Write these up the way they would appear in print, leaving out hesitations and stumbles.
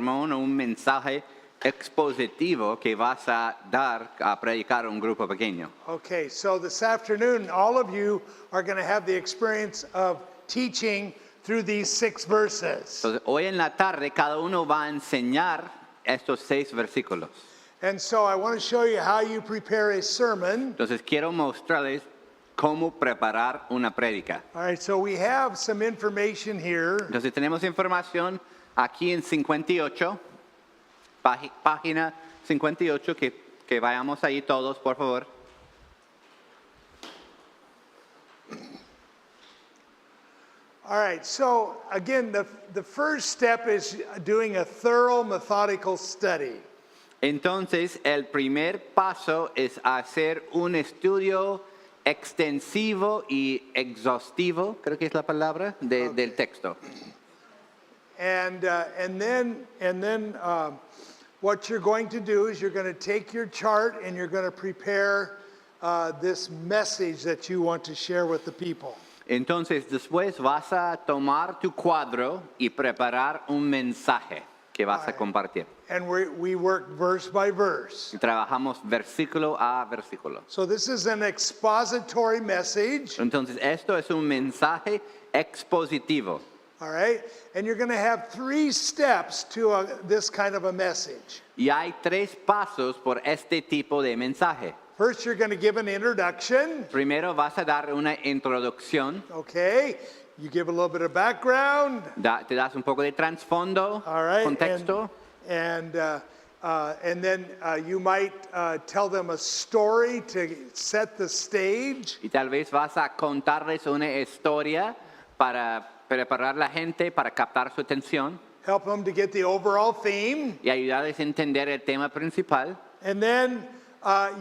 sermón o un mensaje expositivo que vas a dar a predicar a un grupo pequeño. Okay, so this afternoon, all of you are going to have the experience of teaching through these 6 verses. Entonces, hoy en la tarde cada uno va a enseñar estos 6 versículos. And so I want to show you how you prepare a sermon. Entonces quiero mostrarles cómo preparar una prédica. All right, so we have some information here. Entonces tenemos información aquí en 58, página 58, que vayamos ahí todos, por favor. All right, so again, the first step is doing a thorough methodical study. Entonces el primer paso es hacer un estudio extensivo y exhaustivo, creo que es la palabra, del texto. And then what you're going to do is you're going to take your chart and you're going to prepare this message that you want to share with the people. Entonces después vas a tomar tu cuadro y preparar un mensaje que vas a compartir. And we work verse by verse. Y trabajamos versículo a versículo. So this is an expository message. Entonces esto es un mensaje expositivo. All right, and you're going to have 3 steps to this kind of a message. Y hay 3 pasos por este tipo de mensaje. First, you're going to give an introduction. Primero vas a dar una introducción. Okay, you give a little bit of background. Te das un poco de trasfondo, All right, contexto. And then you might tell them a story to set the stage. Y tal vez vas a contarles una historia para preparar la gente, para captar su atención. Help them to get the overall theme. Y ayudarles a entender el tema principal. And then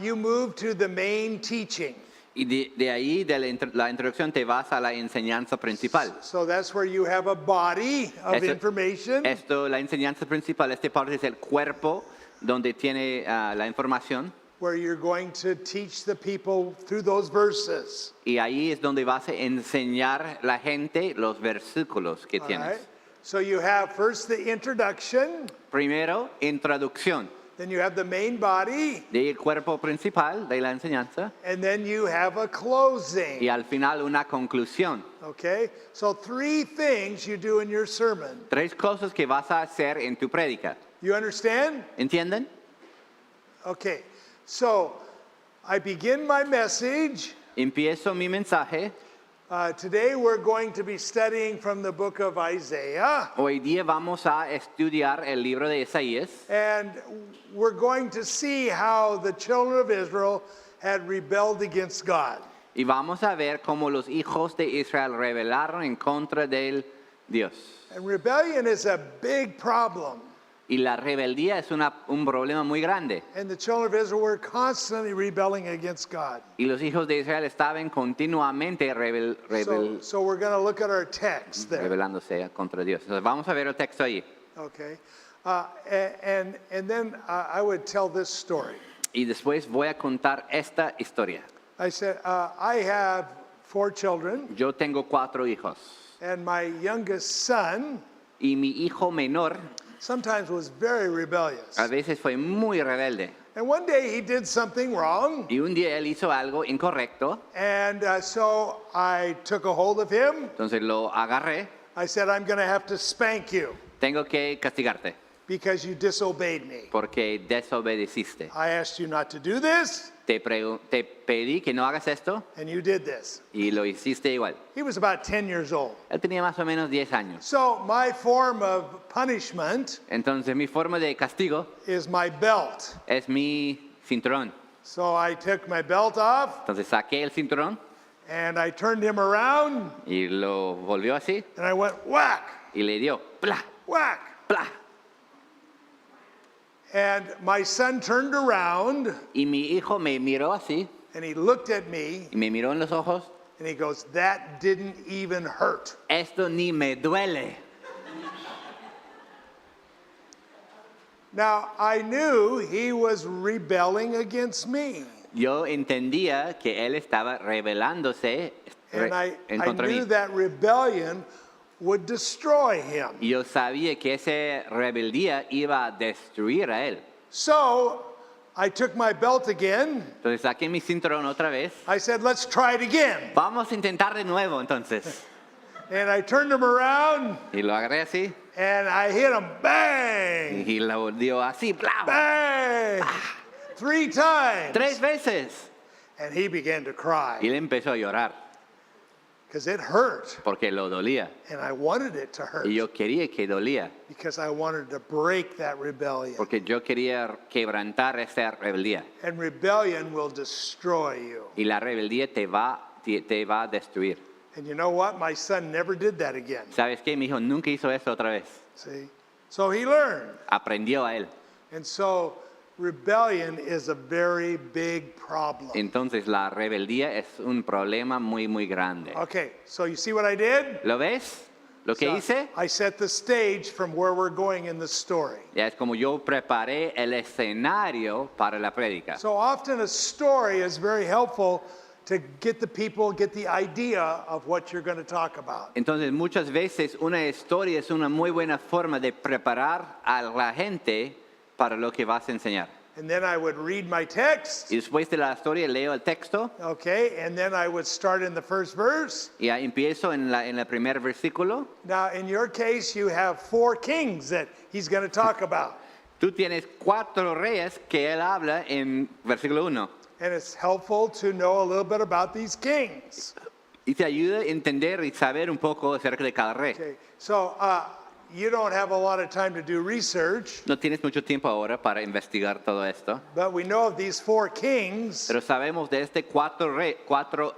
you move to the main teaching. Y de ahí, de la introducción, te vas a la enseñanza principal. So that's where you have a body of information. La enseñanza principal, este parte es el cuerpo donde tiene la información. Where you're going to teach the people through those verses. Y ahí es donde vas a enseñar la gente los versículos que tienes. Right. So you have first the introduction. Primero, introducción. Then you have the main body. Del cuerpo principal de la enseñanza. And then you have a closing. Y al final una conclusión. Okay? So 3 things you do in your sermon. 3 cosas que vas a hacer en tu prédica. You understand? ¿Entienden? Okay. So I begin my message. Empiezo mi mensaje. Today we're going to be studying from the book of Isaiah. Hoy día vamos a estudiar el libro de Isaías. And we're going to see how the children of Israel had rebelled against God. Y vamos a ver cómo los hijos de Israel rebelaron en contra del Dios. And rebellion is a big problem. Y la rebeldía es un problema muy grande. And the children of Israel were constantly rebelling against God. Y los hijos de Israel estaban continuamente So we're going to look at our text there. rebelándose contra Dios. Entonces vamos a ver el texto ahí. Okay. And then I would tell this story. Y después voy a contar esta historia. I said, I have 4 children. Yo tengo 4 hijos. And my youngest son Y mi hijo menor sometimes was very rebellious. a veces fue muy rebelde. And one day he did something wrong. Y un día él hizo algo incorrecto. And so I took a hold of him. Entonces lo agarré. I said, I'm going to have to spank you Tengo que castigarte because you disobeyed me. porque desobedeciste. I asked you not to do this, Te pedí que no hagas esto and you did this. y lo hiciste igual. He was about 10 years old. Él tenía más o menos 10 años. So my form of punishment Entonces mi forma de castigo is my belt. es mi cinturón. So I took my belt off Entonces saqué el cinturón and I turned him around y lo volvió así and I went whack, y le dio pla, whack. pla. And my son turned around Y mi hijo me miró así and he looked at me y me miró en los ojos. and he goes, that didn't even hurt. Esto ni me duele. Now, I knew he was rebelling against me. Yo entendía que él estaba rebelándose And I en contra knew mí. that rebellion would destroy him. Y yo sabía que esa rebeldía iba a destruir a él. So I took my belt again. Entonces saqué mi cinturón otra vez. I said, let's try it again. Vamos a intentar de nuevo entonces. And I turned him around Y lo agarré así. and I hit him. Bang! Y lo dio así. ¡Blam! Bang! 3 times. 3 veces. And he began to Y cry él empezó a llorar because it hurt. porque lo dolía. And I wanted it to hurt Y yo quería que dolía because I wanted to break that rebellion. porque yo quería quebrantar esa rebeldía. And rebellion will destroy you. Y la rebeldía te va a destruir. And you know what? My son never did that again. ¿Sabes qué? Mi hijo nunca hizo eso otra vez. See? So he learned. Aprendió a él. And so rebellion is a very big problem. Entonces la rebeldía es un problema muy, muy grande. Okay, so you see what I did? ¿Lo ves? Lo que So hice, I set the stage from where we're going in the story. ya es como yo preparé el escenario para la prédica. So often a story is very helpful to get the people, get the idea of what you're going to talk about. Entonces muchas veces una historia es una muy buena forma de preparar a la gente para lo que vas a enseñar. And then I would read my text, Y después de la historia leo el texto okay, and then I would start in the first verse. y ya empiezo en el primer versículo. Now, in your case, you have 4 kings that he's going to talk about. Tú tienes 4 reyes que él habla en versículo 1. And it's helpful to know a little bit about these kings. Y te ayuda a entender y saber un poco acerca de cada rey. Okay, so you don't have a lot of time to do research, No tienes mucho tiempo ahora para investigar todo esto, but we know of these 4 kings, pero sabemos de este 4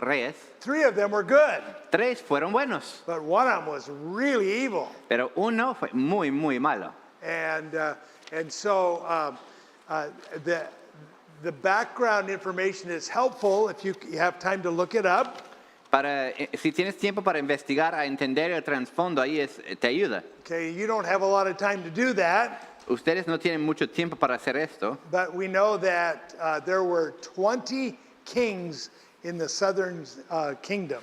reyes, 3 of them were good, 3 fueron buenos, but one of them was really evil. pero uno fue muy, muy malo. And so the background information is helpful if you have time to look it up. Si tienes tiempo para investigar, a entender el trasfondo, ahí te ayuda. Okay, you don't have a lot of time to do that, Ustedes no tienen mucho tiempo para hacer esto, but we know that there were 20 kings in the southern kingdom.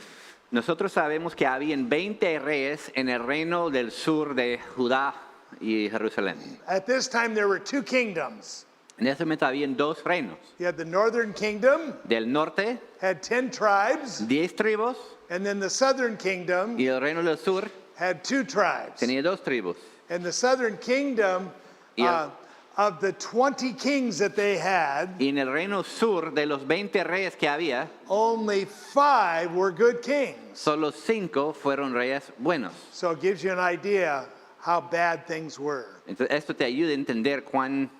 Nosotros sabemos que habían 20 reyes en el reino del sur de Judá y Jerusalén. At this time, there were 2 kingdoms. En ese momento habían 2 reinos. You had the northern kingdom, Del norte, had 10 tribes, 10 tribus, and then the southern kingdom y el reino del sur had 2 tribes. tenía 2 tribus. And the southern kingdom, Yeah. of the 20 kings that they had, Y en el reino sur, de los 20 reyes que había, only 5 were good kings. solo 5 fueron reyes buenos. So it gives you an idea how bad things were. Entonces, esto te ayuda a entender cuán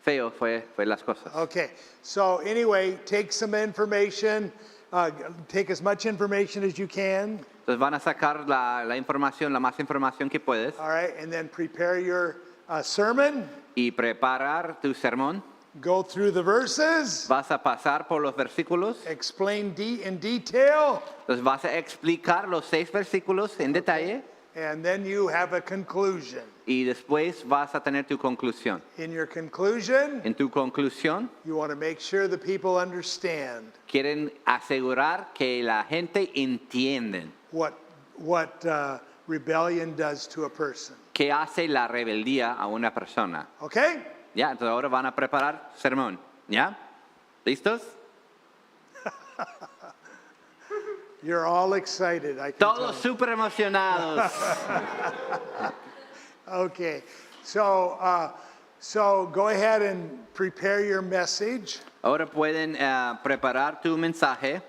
feo fue las cosas. Okay, so anyway, take some information, take as much information as you can, Entonces van a sacar la información, la más información que puedes, all right, and then prepare your sermon, y preparar tu sermón. go through the verses, Vas a pasar por los versículos, explain in detail, entonces vas a explicar los 6 versículos en detalle, and then you have a conclusion. y después vas a tener tu conclusión. In your conclusion, En tu conclusión, you want to make sure the people understand quieren asegurar que la gente entiende what rebellion does to a person. qué hace la rebeldía a una persona. Okay? Ya, entonces ahora van a preparar sermón. ¿Ya? ¿Listos? You're all excited. I can Todos tell. súper emocionados. Okay. So go ahead and prepare your message. Ahora pueden preparar tu mensaje.